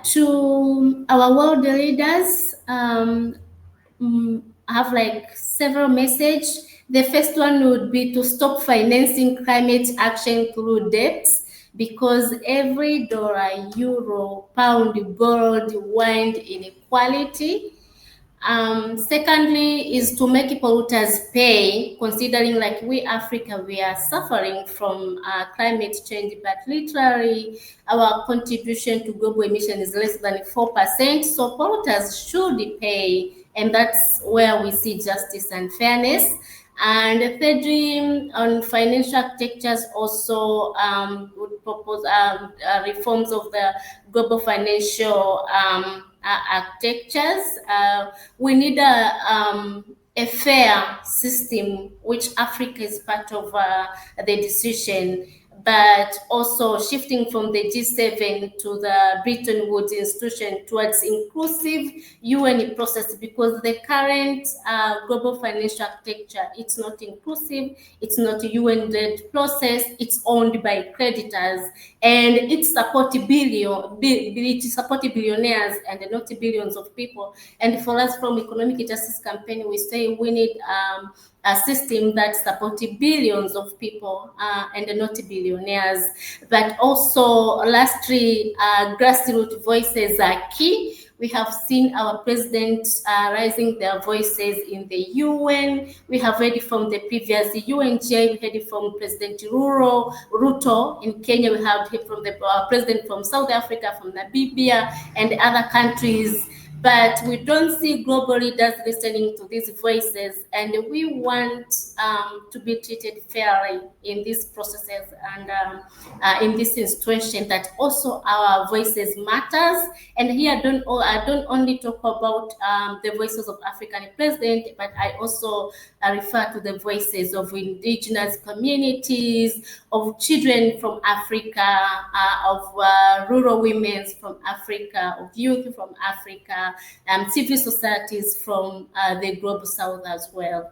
To our world leaders, I have like several messages. The first one would be to stop financing climate action through debts, because every dollar, euro, pound borrowed wind inequality. Secondly, is to make polluters pay, considering like we Africa, we are suffering from climate change, but literally our contribution to global emission is less than 4%. So polluters should pay, and that's where we see justice and fairness. And thirdly, on financial architectures, also would propose reforms of the global financial architectures. We need a fair system, which Africa is part of the decision, but also shifting from the G7 to the Bretton Woods institution towards inclusive UN process, because the current global financial architecture, it's not inclusive, it's not a UN-led process, it's owned by creditors, and it supports billionaires and not billions of people. And for us from Economic Justice Campaign, we say we need a system that supports billions of people and not billionaires. But also, lastly, grassroots voices are key. We have seen our president raising their voices in the UN. We have heard from the previous UNJ, we heard from President Ruto in Kenya, we have heard from the president from South Africa, from Namibia, and other countries. But we don't see global leaders listening to these voices, and we want to be treated fairly in these processes and in this institution, that also our voices matters. And here I don't only talk about the voices of African president, but I also refer to the voices of indigenous communities, of children from Africa, of rural women from Africa, of youth from Africa, civil societies from the global south as well.